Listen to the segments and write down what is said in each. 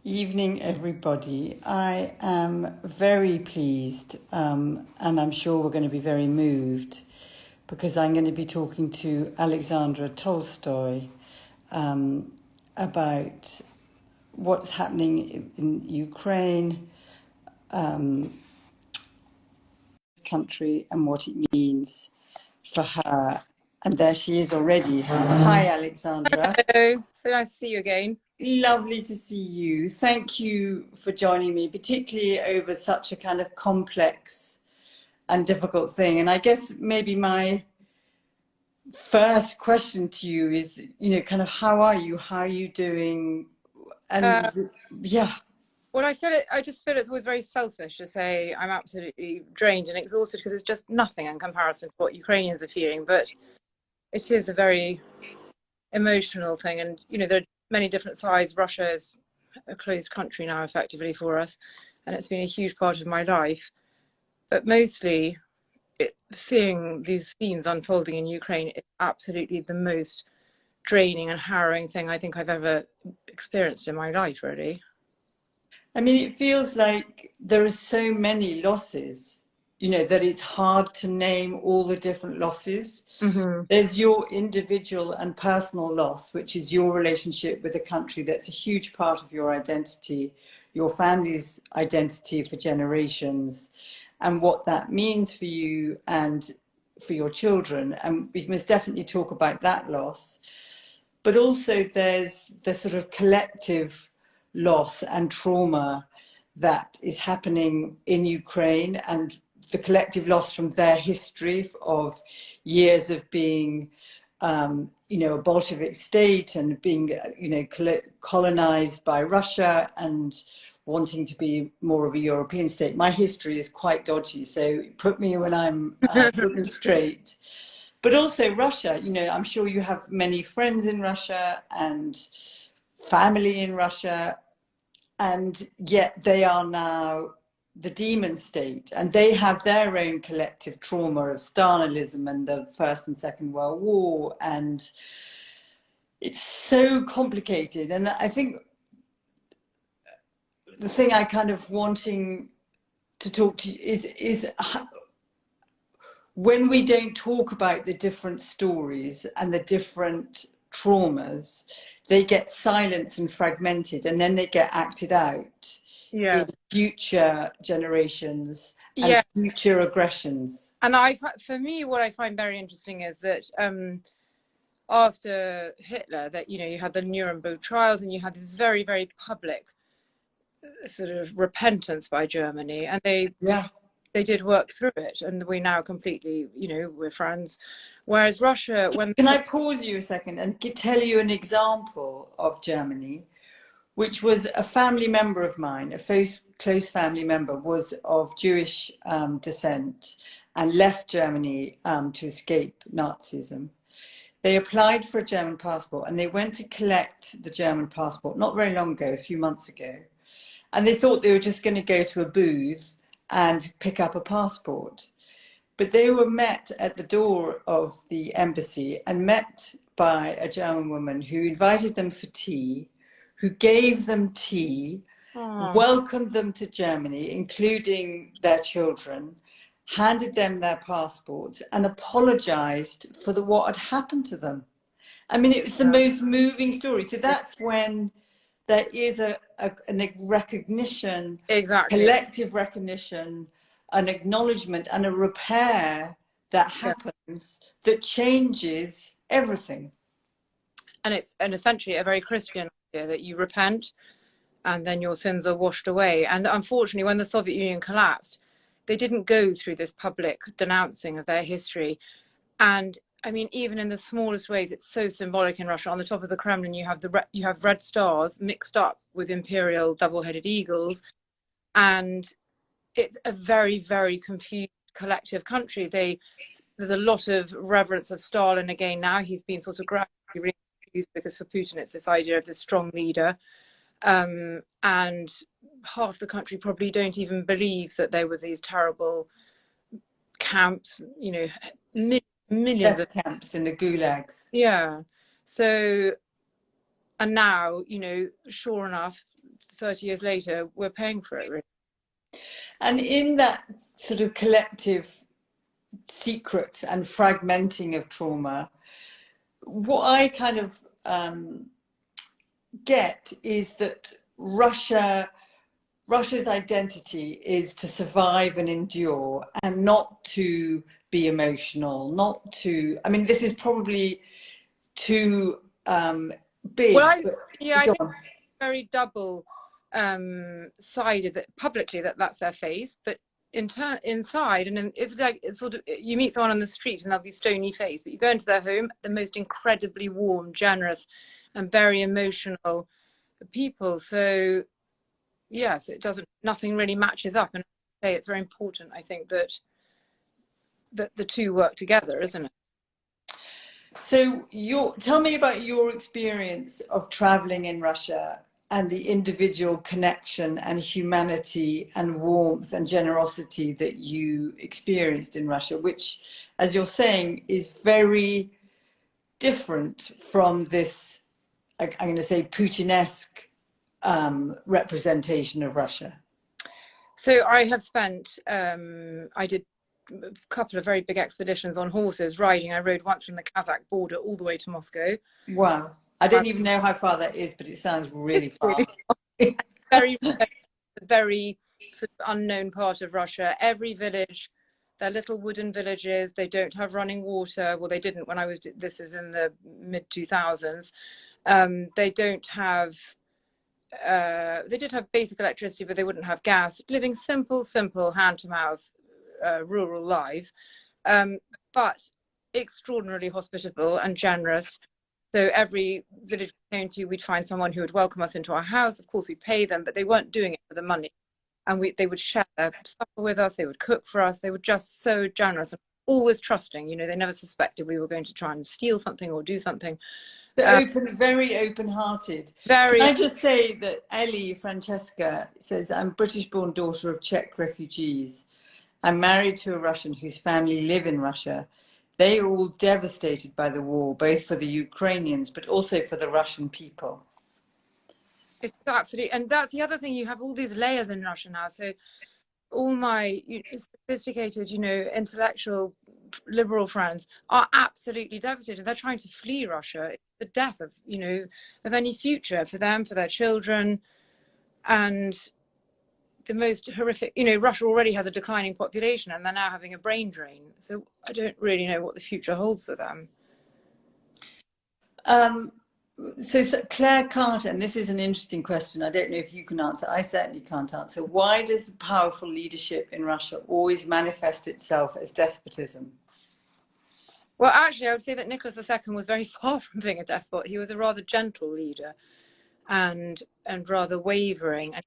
Evening, everybody. I am very pleased, and I'm sure we're going to be very moved because I'm going to be talking to Alexandra Tolstoy about what's happening in Ukraine, country, and what it means for her. And there she is already. Hi, Alexandra. Hello, so nice to see you again. Lovely to see you. Thank you for joining me, particularly over such a kind of complex and difficult thing. And I guess maybe my first question to you is, kind of how are you? How are you doing? And Uh, yeah. well, I just feel it's always very selfish to say I'm absolutely drained and exhausted because it's just nothing in comparison to what Ukrainians are feeling. But it is a very emotional thing, and there are many different sides. Russia is a closed country now, effectively for us, and it's been a huge part of my life. But mostly, seeing these scenes unfolding in Ukraine is absolutely the most draining and harrowing thing I think I've ever experienced in my life, really. I mean, it feels like there are so many losses, that it's hard to name all the different losses. Mm-hmm. There's your individual and personal loss, which is your relationship with the country. That's a huge part of your identity, your family's identity for generations, and what that means for you and for your children. And we must definitely talk about that loss. But also there's the sort of collective loss and trauma that is happening in Ukraine, and the collective loss from their history of years of being, a Bolshevik state and being, colonized by Russia and wanting to be more of a European state. My history is quite dodgy, so put me when I'm put me straight. But also Russia, I'm sure you have many friends in Russia and family in Russia, and yet they are now the demon state, and they have their own collective trauma of Stalinism and the First and Second World War, and it's so complicated. And I think the thing I kind of wanting to talk to you is when we don't talk about the different stories and the different traumas, they get silenced and fragmented, and then they get acted out Yeah. in future generations and Yeah. future aggressions. And for me, what I find very interesting is that after Hitler, that you had the Nuremberg trials, and you had this very, very public sort of repentance by Germany, and Yeah. they did work through it, and we now completely, we're friends. Whereas Russia, when Can I pause you a second and tell you an example of Germany, which was a family member of mine, a close family member, was of Jewish descent and left Germany to escape Nazism. They applied for a German passport and they went to collect the German passport not very long ago, a few months ago. And they thought they were just going to go to a booth and pick up a passport. But they were met at the door of the embassy and met by a German woman who invited them for tea, who gave them tea, welcomed them to Germany, including their children, handed them their passports and apologized for what had happened to them. I mean, it was the most moving story. So that's when there is a recognition, exactly, collective recognition, an acknowledgement and a repair that happens that changes everything. and it's essentially a very Christian idea that you repent and then your sins are washed away. And unfortunately, when the Soviet Union collapsed, they didn't go through this public denouncing of their history. And I mean, even in the smallest ways, it's so symbolic in Russia. On the top of the Kremlin, you have red stars mixed up with imperial double-headed eagles, and it's a very, very confused collective country. There's a lot of reverence of Stalin again now. He's been sort of gradually reintroduced because for Putin, it's this idea of this strong leader. And half the country probably don't even believe that there were these terrible camps, millions Death camps in the gulags. Yeah. So, and now, sure enough, 30 years later, we're paying for it, really. And in that sort of collective secrets and fragmenting of trauma, what I kind of get is that Russia's identity is to survive and endure and not to be emotional, not to, I mean, this is probably too big. Well, I think on. it's very double sided that publicly that's their face, but inside, and it's like, it's sort of, you meet someone on the street and they'll be stony faced, but you go into their home, the most incredibly warm, generous, and very emotional people. So yes, nothing really matches up. And I say it's very important, I think, that the two work together, isn't it? So tell me about your experience of traveling in Russia and the individual connection and humanity and warmth and generosity that you experienced in Russia, which, as you're saying, is very different from this, I'm going to say, Putin-esque representation of Russia. So I have spent, I did a couple of very big expeditions on horses riding. I rode once from the Kazakh border all the way to Moscow. Wow. I don't even know how far that is, but it sounds really far. Very, very sort of unknown part of Russia. Every village, they're little wooden villages. They don't have running water. Well, they didn't when this is in the mid 2000s. They don't have, they did have basic electricity, but they wouldn't have gas. Living simple, hand to mouth, rural lives, but extraordinarily hospitable and generous. So every village we came to, we'd find someone who would welcome us into our house. Of course, we'd pay them, but they weren't doing it for the money. And they would share their supper with us. They would cook for us. They were just so generous and always trusting. You know, they never suspected we were going to try and steal something or do something. They're very open-hearted. Very. Can I just say that Ellie Francesca says, I'm British-born daughter of Czech refugees. I'm married to a Russian whose family live in Russia. They are all devastated by the war, both for the Ukrainians, but also for the Russian people. It's absolutely, and that's the other thing. You have all these layers in Russia now. So all my sophisticated, intellectual, liberal friends are absolutely devastated. They're trying to flee Russia. It's the death of, of any future for them, for their children, and the most horrific, Russia already has a declining population and they're now having a brain drain. So I don't really know what the future holds for them. So Claire Carter, and this is an interesting question. I don't know if you can answer. I certainly can't answer. Why does the powerful leadership in Russia always manifest itself as despotism? Well, actually, I would say that Nicholas II was very far from being a despot. He was a rather gentle leader and rather wavering, and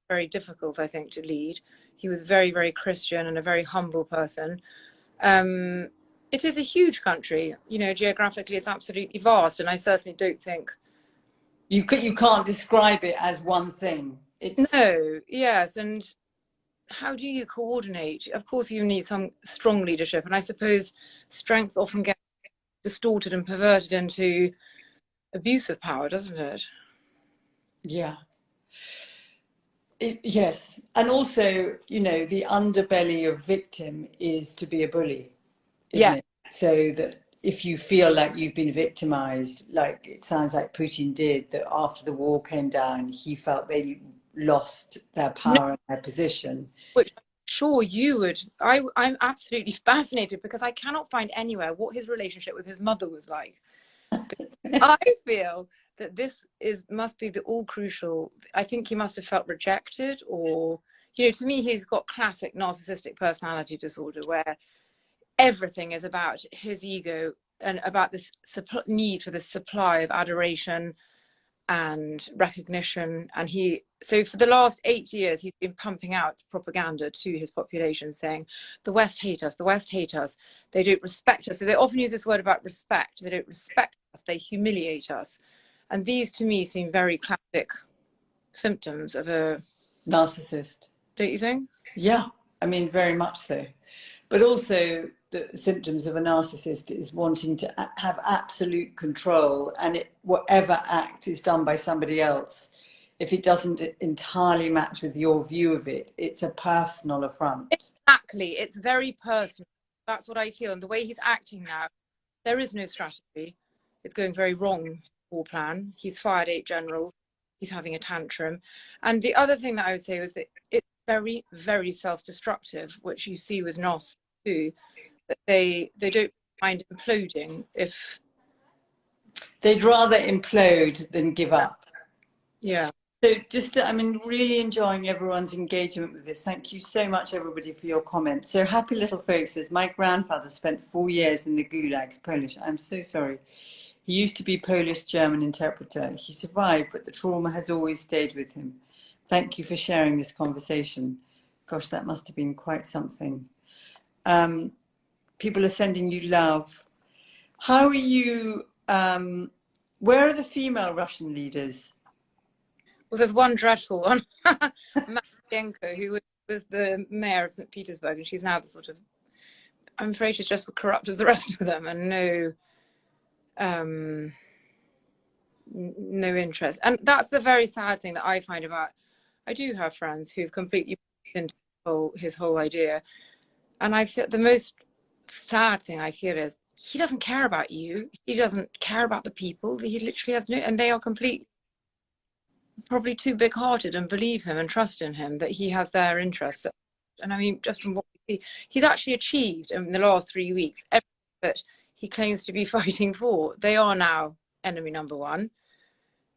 very difficult, I think, to lead. He was very, very Christian and a very humble person. It is a huge country, geographically it's absolutely vast, and I certainly don't think you can't describe it as one thing. No, yes, and how do you coordinate? Of course you need some strong leadership, and I suppose strength often gets distorted and perverted into abuse of power, doesn't it? Yeah. Yes, and also, the underbelly of victim is to be a bully, isn't it? So that if you feel like you've been victimized, like it sounds like Putin did, that after the wall came down, he felt they lost their power and their position. Which I'm sure you would. I'm absolutely fascinated because I cannot find anywhere what his relationship with his mother was like. I feel that this must be the all crucial. I think he must have felt rejected, or to me he's got classic narcissistic personality disorder where everything is about his ego and about this need for this supply of adoration and recognition. And so for the last 8 years he's been pumping out propaganda to his population saying the West hate us, the West hate us, they don't respect us. So they often use this word about respect. They don't respect us, they humiliate us. And these, to me, seem very classic symptoms of a narcissist. Don't you think? Yeah, I mean, very much so. But also the symptoms of a narcissist is wanting to have absolute control, and whatever act is done by somebody else if it doesn't entirely match with your view of it, it's a personal affront. Exactly. It's very personal. That's what I feel. And the way he's acting now, there is no strategy. It's going very wrong, war plan. He's fired 8 generals. He's having a tantrum. And the other thing that I would say was that it's very, very self-destructive, which you see with NOS too, that they don't mind imploding if... They'd rather implode than give up. Yeah. So just, I'm really enjoying everyone's engagement with this. Thank you so much, everybody, for your comments. So Happy Little Folk says, my grandfather spent 4 years in the gulags, Polish. I'm so sorry. He used to be Polish-German interpreter. He survived, but the trauma has always stayed with him. Thank you for sharing this conversation. Gosh, that must have been quite something. People are sending you love. How are you, where are the female Russian leaders? Well, there's one dreadful one, Matvienko, who was the mayor of St. Petersburg, and she's now the sort of, I'm afraid she's just as corrupt as the rest of them, and no interest. And that's the very sad thing that I find about, I do have friends who've completely into his whole idea, and I feel the most sad thing I feel is he doesn't care about you, he doesn't care about the people, he literally has no, and they are complete, probably too big-hearted and believe him and trust in him that he has their interests. And I mean, just from what we see, he's actually achieved in the last 3 weeks everything that he claims to be fighting for. They are now enemy number one.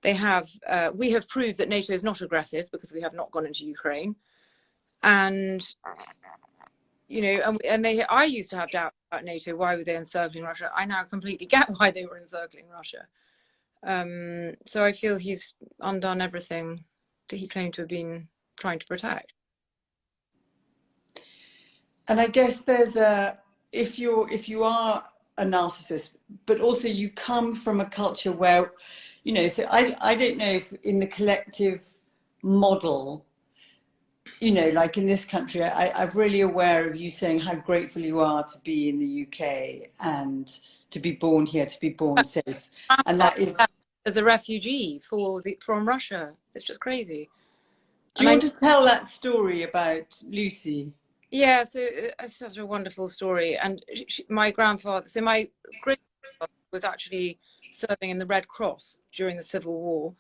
They have, we have proved that NATO is not aggressive because we have not gone into Ukraine. And, you know, and I used to have doubts about NATO. Why were they encircling Russia? I now completely get why they were encircling Russia. So I feel he's undone everything that he claimed to have been trying to protect. And I guess there's if you are a narcissist, but also you come from a culture where, you know, so I don't know if in the collective model, you know, like in this country, I'm really aware of you saying how grateful you are to be in the UK and to be born here, to be born safe. And that is as a refugee from Russia. It's just crazy. Do you want to tell that story about Lucy? Yeah, so it's such a wonderful story. And my grandfather, so my great-grandfather was actually serving in the Red Cross during the Civil War,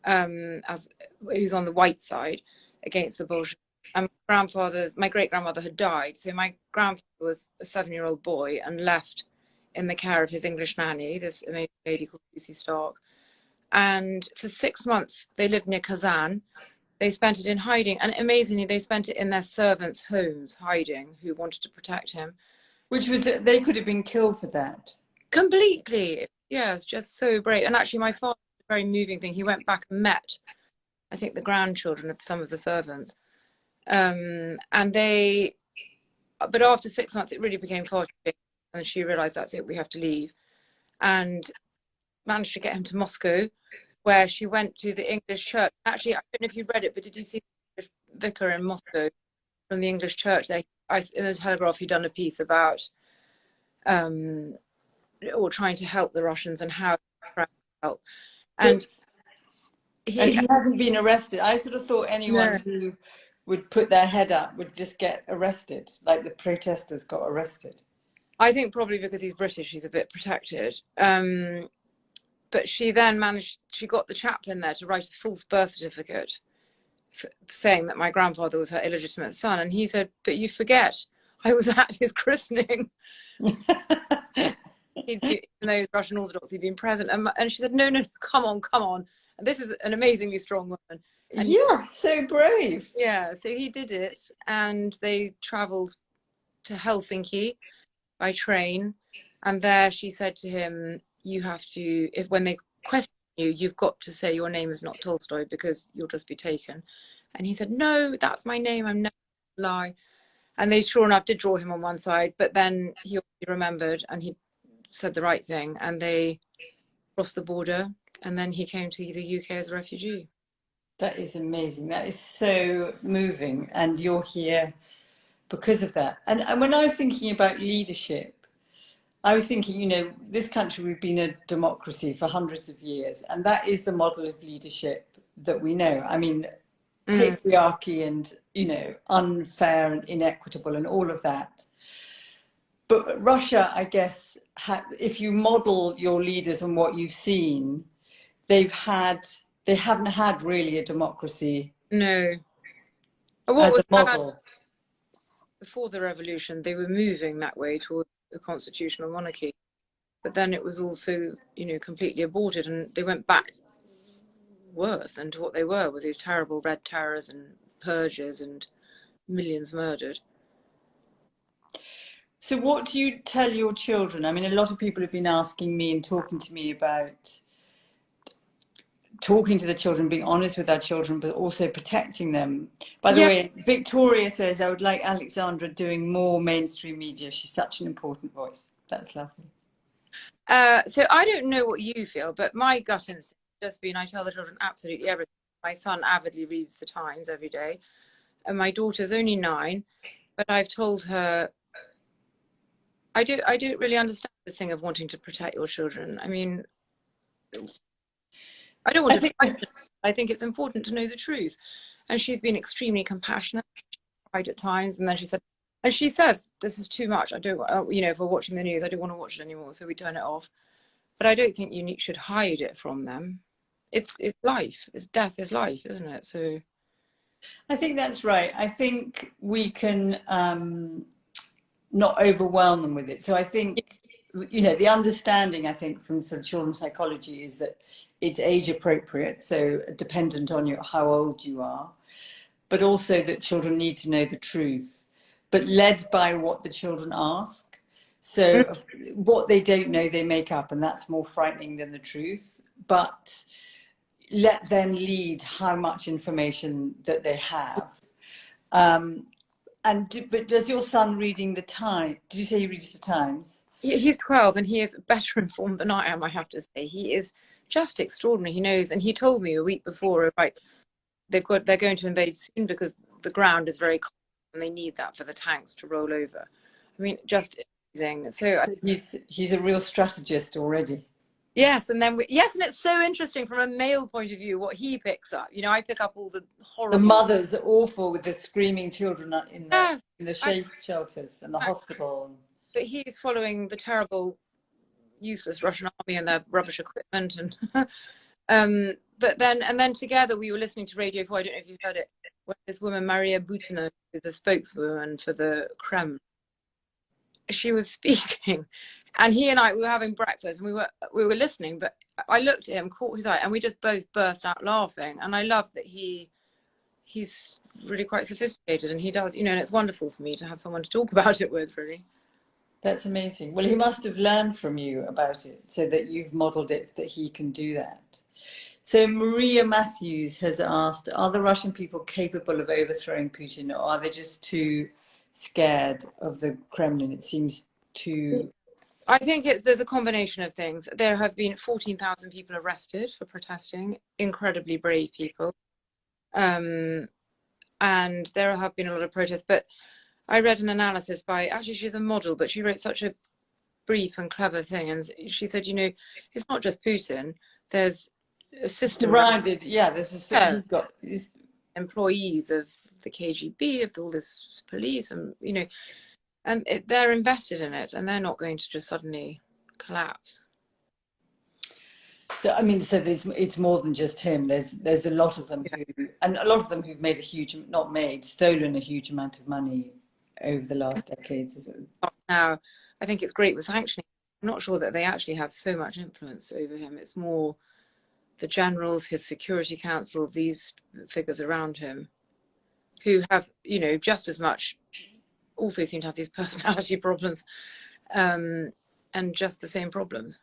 as he was on the white side against the Bolsheviks. And my great-grandmother had died. So my grandfather was a 7-year-old boy and left in the care of his English nanny, this amazing lady called Lucy Stark. And for 6 months, they lived near Kazan. They spent it in hiding, and amazingly, they spent it in their servants' homes, hiding, who wanted to protect him. Which was that they could have been killed for that. Completely. Yes, just so brave. And actually, my father, a very moving thing, he went back and met, I think, the grandchildren of some of the servants. But after 6 months, it really became far too big, and she realized that's it, we have to leave. And managed to get him to Moscow, where she went to the English church. Actually, I don't know if you read it, but did you see the English vicar in Moscow from the English church? In the Telegraph, he'd done a piece about or trying to help the Russians and how to help. And he hasn't been arrested. I sort of thought anyone who would put their head up would just get arrested, like the protesters got arrested. I think probably because he's British, he's a bit protected. But she then she got the chaplain there to write a false birth certificate saying that my grandfather was her illegitimate son. And he said, but you forget, I was at his christening. Even though Russian Orthodox, he'd been present. And she said, no, come on. And this is an amazingly strong woman. And yeah, so brave. Yeah, so he did it. And they travelled to Helsinki by train. And there she said to him, you have to, when they question you, you've got to say your name is not Tolstoy because you'll just be taken. And he said, no, that's my name, I'm never gonna lie. And they sure enough did draw him on one side, but then he remembered and he said the right thing, and they crossed the border, and then he came to the UK as a refugee. That is amazing. That is so moving, and you're here because of that. And when I was thinking about leadership, I was thinking, you know, this country, we've been a democracy for hundreds of years, and that is the model of leadership that we know. I mean, Mm. patriarchy and, you know, unfair and inequitable and all of that. But Russia, I guess, if you model your leaders and what you've seen, they haven't had really a democracy No. What as a was bad model. before the revolution, they were moving that way towards a constitutional monarchy. But then it was also, you know, completely aborted, and they went back worse than to what they were, with these terrible red terrors and purges and millions murdered. So what do you tell your children? I mean, a lot of people have been asking me and talking to me about talking to the children, being honest with our children, but also protecting them. By the Yeah. way, Victoria says, I would like Alexandra doing more mainstream media. She's such an important voice. That's lovely. So I don't know what you feel, but my gut instinct has just been, I tell the children absolutely everything. My son avidly reads the Times every day, and my daughter's only 9, but I've told her, I don't really understand this thing of wanting to protect your children. I mean, I don't want to frighten them. I think it's important to know the truth. And she's been extremely compassionate, cried at times, and then she says, this is too much. I don't, you know, if we're watching the news, I don't want to watch it anymore, so we turn it off. But I don't think you should hide it from them. It's life. It's death is life, isn't it? So I think that's right. I think we can not overwhelm them with it. So I think, you know, the understanding, I think, from sort of children's psychology is that it's age appropriate, so dependent on how old you are, but also that children need to know the truth, but led by what the children ask. So what they don't know, they make up, and that's more frightening than the truth. But let them lead how much information that they have. But does your son reading the Times? Did you say he reads the Times? he's 12 and he is better informed than I am, I have to say. He is just extraordinary. He knows, and he told me a week before, right, they're going to invade soon because the ground is very cold and they need that for the tanks to roll over. I mean, just amazing. So He's a real strategist already. yes, and then yes, and it's so interesting from a male point of view what he picks up. You know, I pick up all the The horrible. mothers are awful with the screaming children in Yes, the shelters and the hospital. but he's following the terrible, useless Russian army and their rubbish equipment, and but then together we were listening to Radio 4. I don't know if you've heard it. Where this woman Maria Butina, who's a spokeswoman for the Kremlin, she was speaking, and he and I, we were having breakfast and we were listening, but I looked at him, caught his eye, and we just both burst out laughing. And I love that he's really quite sophisticated, and he does, you know, and it's wonderful for me to have someone to talk about it with, really. That's amazing. Well, he must have learned from you about it so that you've modeled it that he can do that. So Maria Matthews has asked, are the Russian people capable of overthrowing Putin, or are they just too scared of the Kremlin? It seems too... I think there's a combination of things. There have been 14,000 people arrested for protesting, incredibly brave people. And there have been a lot of protests, but I read an analysis by, actually she's a model, but she wrote such a brief and clever thing. And she said, you know, it's not just Putin, there's a system surrounded. Yeah, there's a system. He's got employees of the KGB, of all this police, and, you know, and they're invested in it, and they're not going to just suddenly collapse. So I mean, so it's more than just him. There's a lot of them who've made stolen a huge amount of money over the last decades. Now, I think it's great with sanctioning. I'm not sure that they actually have so much influence over him. It's more the generals, his Security Council, these figures around him, who have, you know, just as much, also seem to have these personality problems, and just the same problems.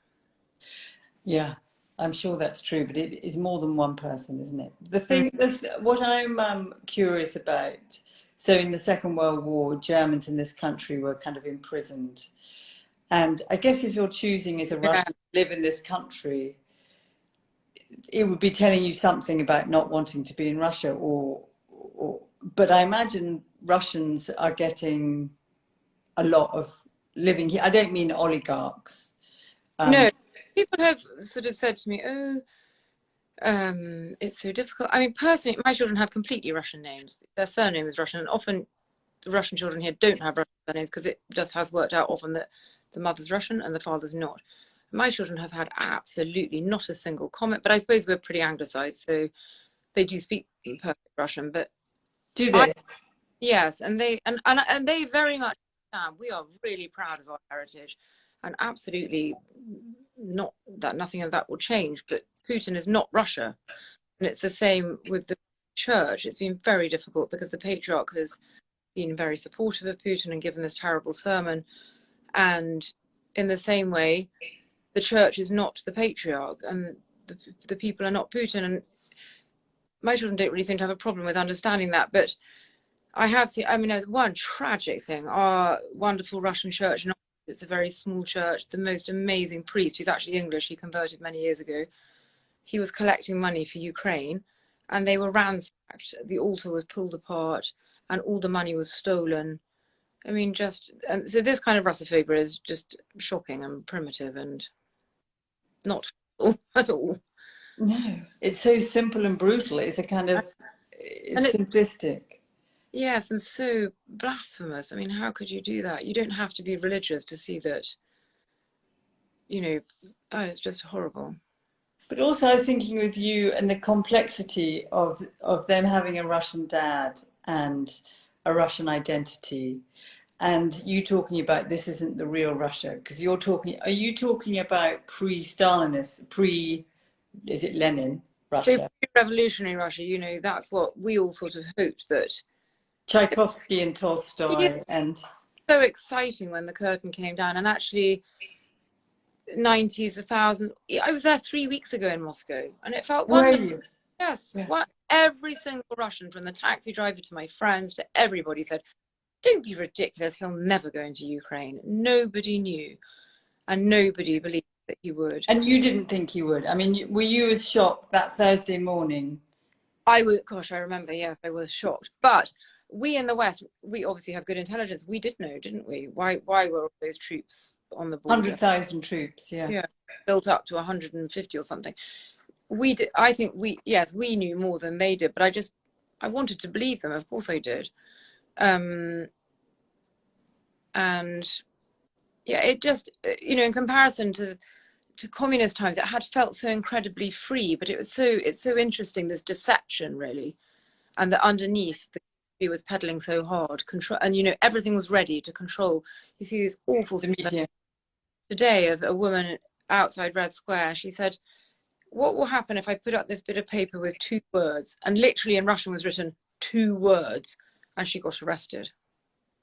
Yeah, I'm sure that's true, but it is more than one person, isn't it? What I'm curious about, so in the Second World War, Germans in this country were kind of imprisoned. And I guess if you're choosing as a Russian to live in this country, it would be telling you something about not wanting to be in Russia, but I imagine Russians are getting a lot of living here. I don't mean oligarchs. No, people have sort of said to me, oh, It's so difficult. I mean, personally, my children have completely Russian names. Their surname is Russian, and often the Russian children here don't have Russian surnames because it just has worked out often that the mother's Russian and the father's not. My children have had absolutely not a single comment, but I suppose we're pretty anglicized, so they do speak perfect Russian. But Do they? yes, and they very much understand. We are really proud of our heritage, and absolutely not that nothing of that will change. But Putin is not Russia, and it's the same with the church. It's been very difficult because the patriarch has been very supportive of Putin and given this terrible sermon, and in the same way, the church is not the patriarch, and the people are not Putin. And my children don't really seem to have a problem with understanding that, but I have seen, I mean, one tragic thing, our wonderful Russian church, it's a very small church, the most amazing priest, who's actually English, he converted many years ago, he was collecting money for Ukraine, and they were ransacked. The altar was pulled apart, and all the money was stolen. I mean, and so this kind of Russophobia is just shocking and primitive and not at all. No, it's so simple and brutal. It's a kind of, And it's simplistic. yes, and so blasphemous. I mean, how could you do that? You don't have to be religious to see that, oh, it's just horrible. But also, I was thinking with you and the complexity of them having a Russian dad and a Russian identity, and you talking about this isn't the real Russia, because are you talking about pre-Stalinist, is it Lenin So Russia? revolutionary Russia, that's what we all sort of hoped that. Tchaikovsky and It Tolstoy is and so exciting when the curtain came down, and actually 90s, the thousands. I was there 3 weeks ago in Moscow, and it felt where are wonderful. you? Yes, Yeah. every single Russian, from the taxi driver to my friends to everybody, said, "Don't be ridiculous. He'll never go into Ukraine." Nobody knew, and nobody believed that he would. And you didn't think you would? I mean, were you as shocked that Thursday morning? Gosh, I remember. Yes, I was shocked. But we in the West, we obviously have good intelligence. We did know, didn't we? Why were all those troops on the border? 100,000 troops, yeah. Yeah, built up to 150 or something. We did. I think yes, we knew more than they did. But I wanted to believe them. Of course, I did. And yeah, it just, in comparison to communist times, it had felt so incredibly free. But it's so interesting, this deception, really, and that underneath he was peddling so hard, control, and everything was ready to control. You see these awful The media. today of a woman outside Red Square. She said, "What will happen if I put up this bit of paper with 2 words?" And literally in Russian was written 2 words, and she got arrested.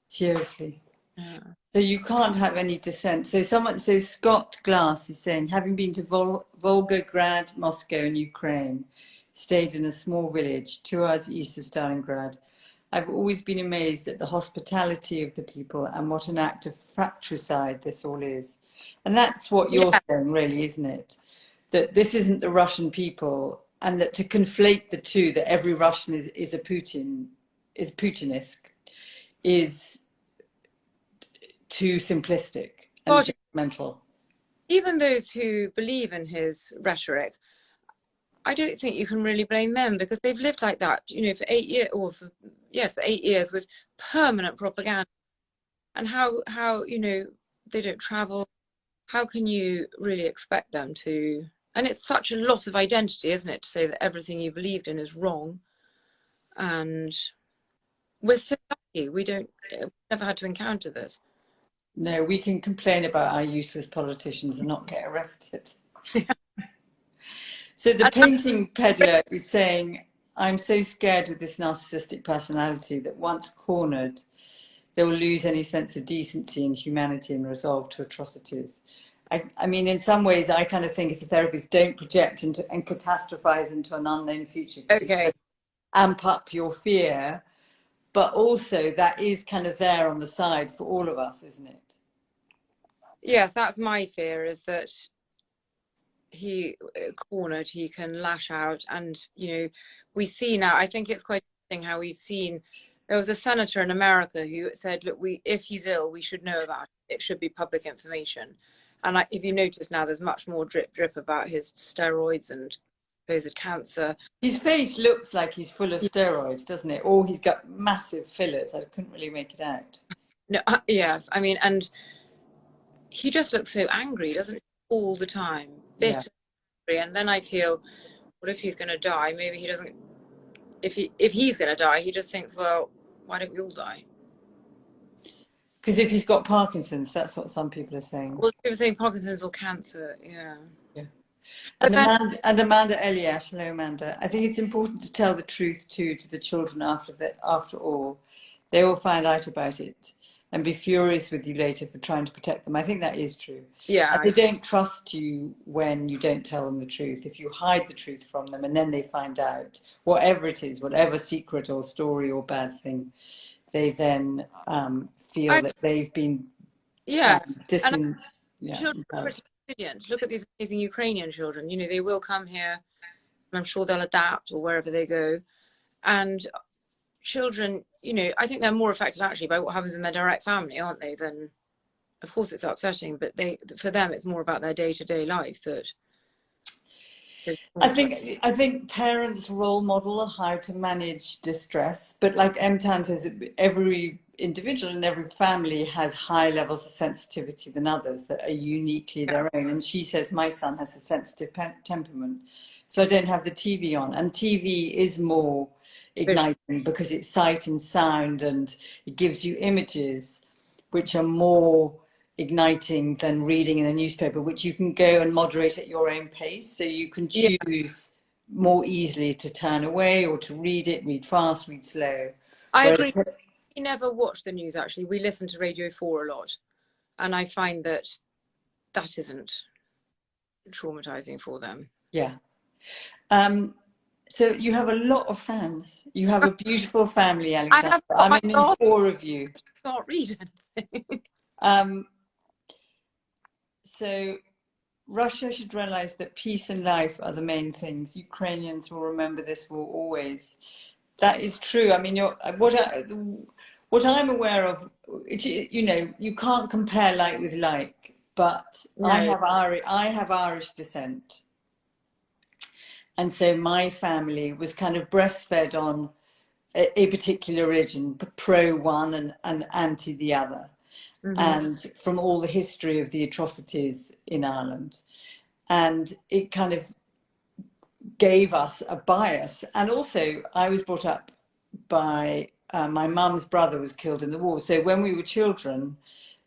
Seriously. Yeah. So you can't have any dissent. So Scott Glass is saying, having been to Volgograd, Moscow and Ukraine, stayed in a small village 2 hours east of Stalingrad, I've always been amazed at the hospitality of the people and what an act of fratricide this all is. And that's what you're saying, really, isn't it? That this isn't the Russian people, and that to conflate the two, that every Russian is Putinist, is too simplistic and judgmental. Even those who believe in his rhetoric, I don't think you can really blame them, because they've lived like that, for 8 years, or for 8 years, with permanent propaganda. And how they don't travel. How can you really expect them to? And it's such a loss of identity, isn't it, to say that everything you believed in is wrong. And we're so lucky we've never had to encounter this. No, we can complain about our useless politicians and not get arrested. So the painting peddler is saying, I'm so scared with this narcissistic personality that once cornered, they will lose any sense of decency and humanity and resolve to atrocities. I mean, in some ways, I kind of think as a therapist, don't project and catastrophize into an unknown future. Okay. Amp up your fear, but also that is kind of there on the side for all of us, isn't it? Yes, that's my fear, is that he cornered, he can lash out. And, we see now, I think it's quite interesting how we've seen, there was a senator in America who said, look, if he's ill, we should know about it. It should be public information. And if you notice now, there's much more drip about his steroids and supposed cancer. His face looks like he's full of steroids, doesn't it? Or he's got massive fillers. I couldn't really make it out. No, yes, I mean, and he just looks so angry, doesn't he? All the time, bitter, angry. And then I feel, what if he's going to die? Maybe he doesn't. If he's going to die, he just thinks, well, why don't we all die? Because if he's got Parkinson's, that's what some people are saying. Well, people saying Parkinson's or cancer, yeah. Yeah. And Amanda Eliash, hello Amanda. I think it's important to tell the truth too to the children after all. They will find out about it and be furious with you later for trying to protect them. I think that is true. Yeah. And they don't trust you when you don't tell them the truth. If you hide the truth from them and then they find out, whatever it is, whatever secret or story or bad thing, they then feel that they've been children are empowered. pretty resilient. Look at these amazing Ukrainian children. You know, they will come here, and I'm sure they'll adapt or wherever they go. And children, you know, I think they're more affected actually by what happens in their direct family, aren't they? Than, of course, it's upsetting, but for them, it's more about their day-to-day life that. I think parents role model how to manage distress, but like M. Tan says, every individual and every family has high levels of sensitivity than others that are uniquely their own. And she says, my son has a sensitive temperament, so I don't have the TV on. And TV is more igniting because it's sight and sound, and it gives you images which are more igniting than reading in a newspaper, which you can go and moderate at your own pace. So you can choose more easily to turn away or to read it, read fast, read slow. I agree. We never watch the news, actually. We listen to Radio 4 a lot. And I find that isn't traumatizing for them. Yeah. So you have a lot of fans. You have a beautiful family, Alexandra. I mean, in 4 of you. I can't read anything. So Russia should realize that peace and life are the main things. Ukrainians will remember this will always. That is true. I mean, what I'm aware of, you know, you can't compare like with like, but no. I have Irish descent. And so my family was kind of breastfed on a particular religion, pro one and anti the other. Mm-hmm. And from all the history of the atrocities in Ireland. And it kind of gave us a bias. And also I was brought up by my mum's brother was killed in the war. So when we were children,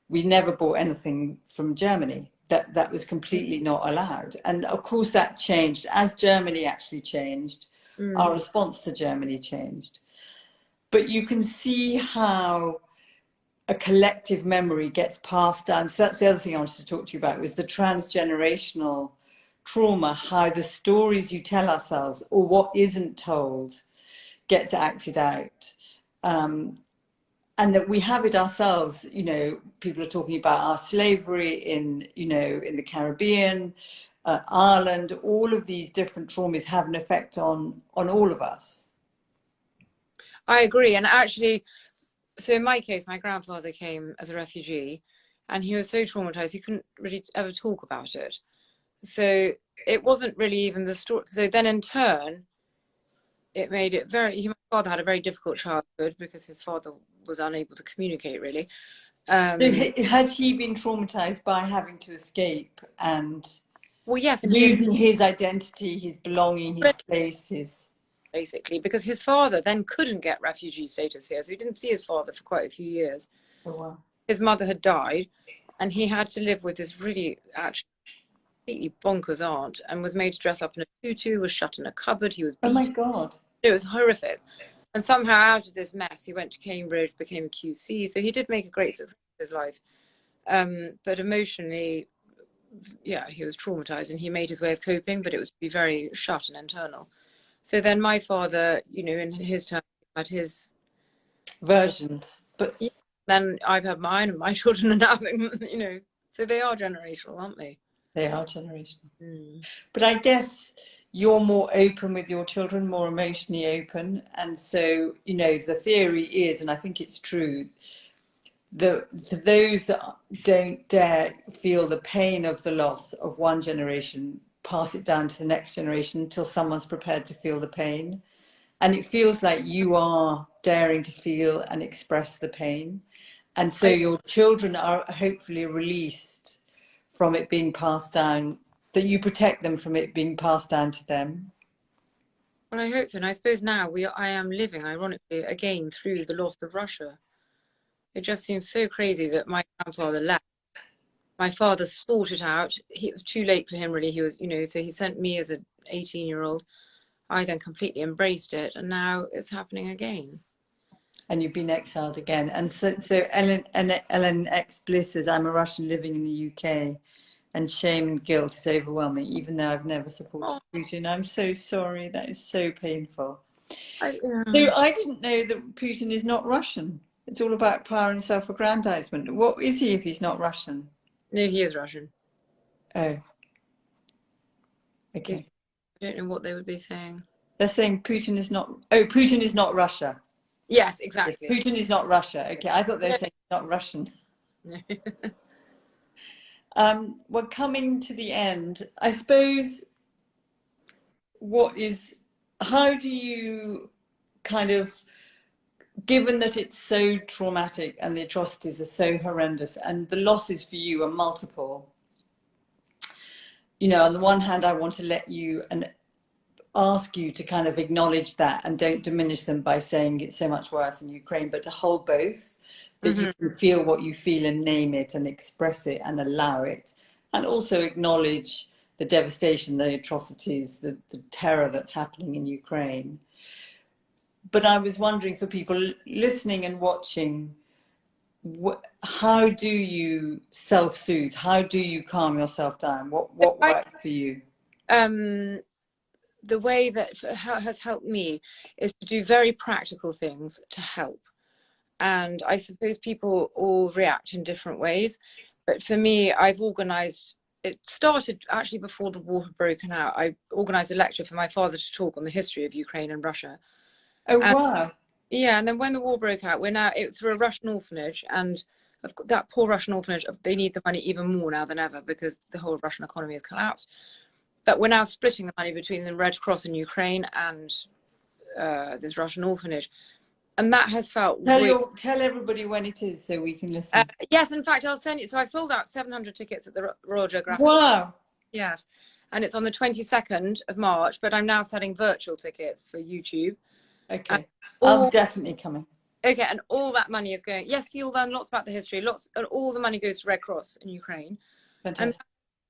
we never bought anything from Germany. That was completely not allowed. And of course that changed. As Germany actually changed, our response to Germany changed. But you can see how a collective memory gets passed down. So that's the other thing I wanted to talk to you about, was the transgenerational trauma, how the stories you tell ourselves or what isn't told gets acted out. And that we have it ourselves. You know, people are talking about our slavery in, you know, in the Caribbean, Ireland. All of these different traumas have an effect on all of us. I agree. And actually, so in my case, my grandfather came as a refugee and he was so traumatized he couldn't really ever talk about it. So it wasn't really even the story. So then in turn, it made it my father had a very difficult childhood because his father was unable to communicate really. So had he been traumatized by having to escape and losing his identity, his belonging, his place, basically, because his father then couldn't get refugee status here, so he didn't see his father for quite a few years. Oh, wow. His mother had died and he had to live with this really actually completely bonkers aunt and was made to dress up in a tutu, was shut in a cupboard, he was beaten. Oh my God. It was horrific. And somehow out of this mess he went to Cambridge, became a QC, so he did make a great success of his life, but emotionally he was traumatized and he made his way of coping, but it was to be very shut and internal. So then my father, you know, in his time had his versions, but then I've had mine and my children are now having, you know, so they are generational, aren't they? They are generational. But I guess you're more open with your children, more emotionally open. And so, you know, the theory is, and I think it's true, for those that don't dare feel the pain of the loss of one generation, pass it down to the next generation until someone's prepared to feel the pain. And it feels like you are daring to feel and express the pain. And so your children are hopefully released from it being passed down, that you protect them from it being passed down to them. Well, I hope so. And I suppose now I am living, ironically, again through the loss of Russia. It just seems so crazy that my grandfather left. My father sought it out. It was too late for him, really. He was, so he sent me as an 18-year-old. I then completely embraced it, and now it's happening again. And you've been exiled again. And so Ellen X. Bliss says, I'm a Russian living in the UK, and shame and guilt is overwhelming, even though I've never supported Putin. I'm so sorry. That is so painful. So I didn't know that Putin is not Russian. It's all about power and self-aggrandizement. What is he if he's not Russian? No, he is Russian. Oh. Okay. I don't know what they would be saying. They're saying Putin is not... Oh, Putin is not Russia. Yes, exactly. Yes, Putin is not Russia. Okay, I thought they were saying he's not Russian. No. We're coming to the end. I suppose how do you kind of, given that it's so traumatic and the atrocities are so horrendous and the losses for you are multiple, on the one hand, I want to let you and ask you to kind of acknowledge that and don't diminish them by saying it's so much worse in Ukraine, but to hold both, that you can feel what you feel and name it and express it and allow it, and also acknowledge the devastation, the atrocities, the terror that's happening in Ukraine. But I was wondering, for people listening and watching, how do you self-soothe? How do you calm yourself down? What works for you? The way that has helped me is to do very practical things to help. And I suppose people all react in different ways. But for me, I've organised, it started actually before the war had broken out. I organised a lecture for my father to talk on the history of Ukraine and Russia. Oh, wow. Yeah, and then when the war broke out, it's for a Russian orphanage, and that poor Russian orphanage, they need the money even more now than ever because the whole Russian economy has collapsed. But we're now splitting the money between the Red Cross in Ukraine and this Russian orphanage. And that has felt... Tell everybody when it is so we can listen. Yes, in fact, I'll send you. So I've sold out 700 tickets at the Royal Geographic. Wow. Yes. And it's on the 22nd of March, but I'm now selling virtual tickets for YouTube. Okay. I'm definitely coming. Okay, and all that money is going... Yes, you'll learn lots about the history, and all the money goes to Red Cross in Ukraine. Fantastic. And that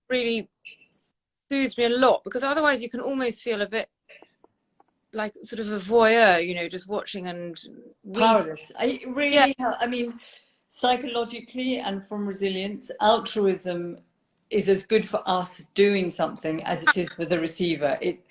really soothes me a lot, because otherwise you can almost feel a bit like sort of a voyeur, just watching and powerless. I mean, psychologically and from resilience, altruism is as good for us doing something as it is for the receiver. It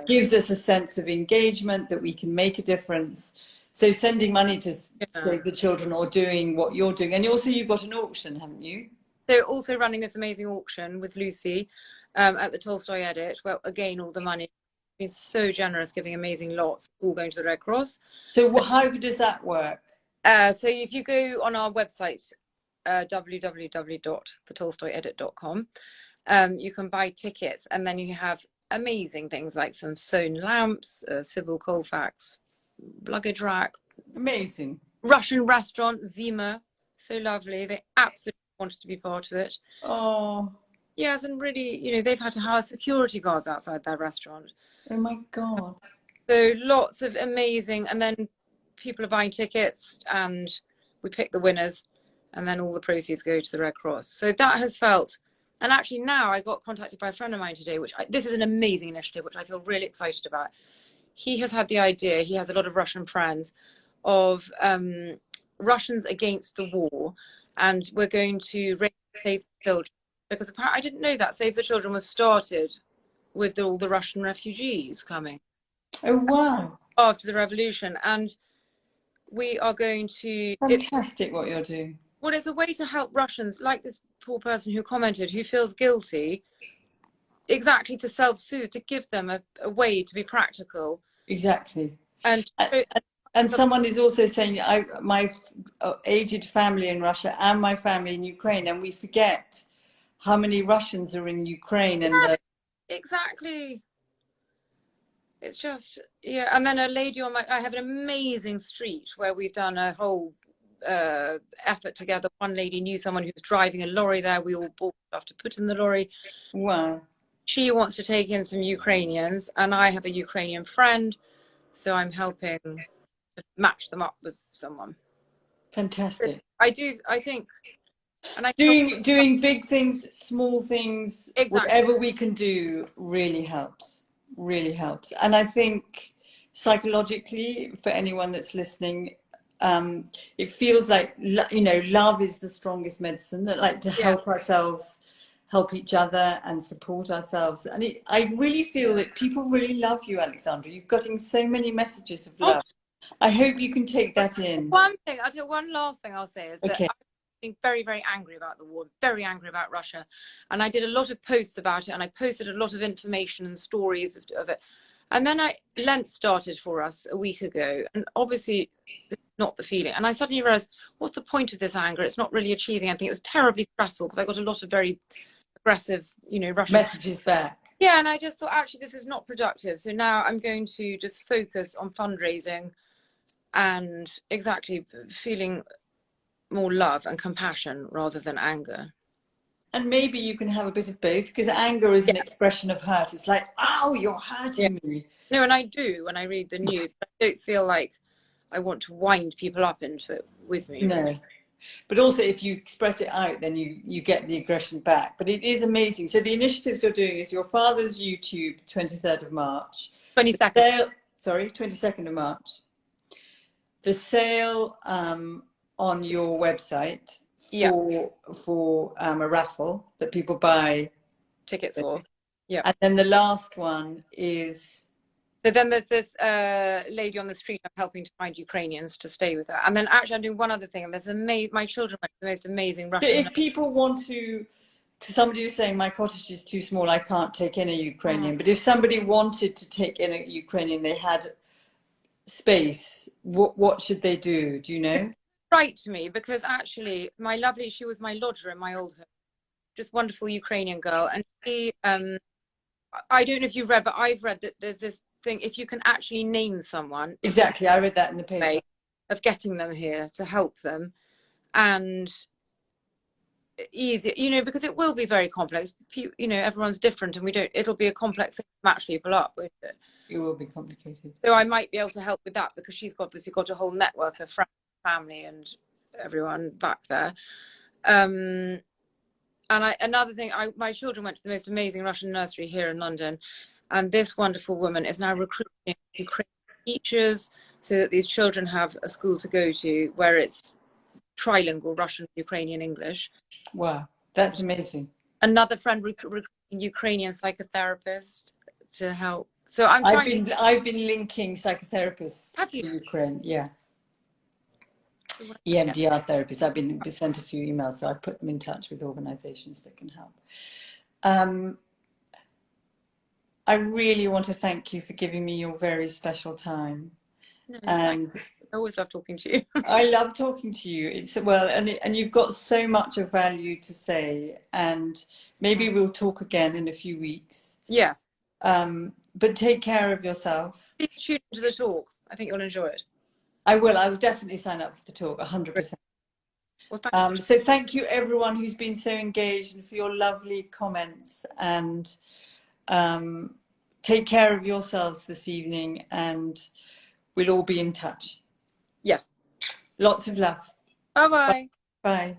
gives us a sense of engagement, that we can make a difference. So sending money to save the children, or doing what you're doing. And also you've got an auction, haven't you? So also running this amazing auction with Lucy at the Tolstoy Edit, where again all the money is so generous, giving amazing lots, all going to the Red Cross. So how does that work? So if you go on our website, www.thetolstoyedit.com, you can buy tickets, and then you have amazing things like some sewn lamps, Sybil Colfax luggage rack, amazing Russian restaurant Zima, so lovely. They absolutely wanted to be part of it. Oh yes, and really, they've had to hire security guards outside their restaurant. Oh my God. So lots of amazing, and then people are buying tickets and we pick the winners, and then all the proceeds go to the Red Cross. So that has felt, and actually now I got contacted by a friend of mine today, this is an amazing initiative, which I feel really excited about. He has had the idea, he has a lot of Russian friends, of Russians against the war, and we're going to raise Save the Children, because apparently I didn't know that Save the Children was started with all the Russian refugees coming. Oh, wow. After the revolution. And we are going to... Fantastic what you're doing. Well, it's a way to help Russians, like this poor person who commented, who feels guilty, exactly to self-soothe, to give them a way to be practical. Exactly. And someone is also saying, my aged family in Russia and my family in Ukraine, and we forget how many Russians are in Ukraine, and exactly. It's just, yeah. And then a lady on I have an amazing street where we've done a whole effort together. One lady knew someone who was driving a lorry there. We all bought stuff to put in the lorry. Wow. She wants to take in some Ukrainians, and I have a Ukrainian friend, so I'm helping to match them up with someone. Fantastic. I think, and I Doing big things, small things, exactly. whatever we can do really helps. Really helps. And I think psychologically, for anyone that's listening, it feels like, you know, love is the strongest medicine, that like to help ourselves, help each other and support ourselves. And I really feel that people really love you, Alexandra. You've gotten so many messages of love. I hope you can take that in. One last thing I'll say is that I've been very, very angry about the war, very angry about Russia. And I did a lot of posts about it, and I posted a lot of information and stories of it. And then Lent started for us a week ago, and obviously not the feeling. And I suddenly realized, what's the point of this anger? It's not really achieving anything. It was terribly stressful because I got a lot of very aggressive, you know, Russian messages back. Yeah, and I just thought, actually, this is not productive. So now I'm going to just focus on fundraising and exactly feeling more love and compassion rather than anger. And maybe you can have a bit of both, because anger is an expression of hurt. It's like, oh, you're hurting me. No, and I do when I read the news. But I don't feel like I want to wind people up into it with me. No. Really. But also, if you express it out, then you get the aggression back. But it is amazing. So the initiatives you're doing is Your Father's YouTube, 23rd of March. 22nd. Sorry, 22nd of March. The sale on your website for a raffle that people buy tickets for. Yeah. And then the last one is... So then there's this lady on the street I'm helping to find Ukrainians to stay with her. And then actually I'm doing one other thing. And there's my children went to the most amazing Russian... So if people want to... Somebody was saying, my cottage is too small, I can't take in a Ukrainian. But if somebody wanted to take in a Ukrainian, they had space, what should they do? Do you know? Write to me, because actually she was my lodger in my old home, just wonderful Ukrainian girl. And she, I don't know if you've read, but I've read that there's this thing, if you can actually name someone. Exactly, I read that in the paper. Of getting them here to help them. And easy, you know, because it will be very complex. You know, everyone's different, and it'll be a complex thing to match people up, won't it? It will be complicated. So I might be able to help with that, because she's obviously got a whole network of friends, family, and everyone back there. And another thing, my children went to the most amazing Russian nursery here in London, and this wonderful woman is now recruiting Ukrainian teachers so that these children have a school to go to where it's trilingual, Russian, Ukrainian, English. Wow, that's amazing. Another friend recruiting Ukrainian psychotherapist to help. So I've been linking psychotherapists to Ukraine. Yeah. EMDR therapists. I've been sent a few emails, so I've put them in touch with organizations that can help. I really want to thank you for giving me your very special time. No, and I always love talking to you. I love talking to you. And you've got so much of value to say, and maybe we'll talk again in a few weeks. Yes. But take care of yourself. Please tune into the talk. I think you'll enjoy it. I will definitely sign up for the talk, 100%. Well, so thank you everyone who's been so engaged, and for your lovely comments, and take care of yourselves this evening, and we'll all be in touch. Yes. Lots of love. Bye-bye. Bye.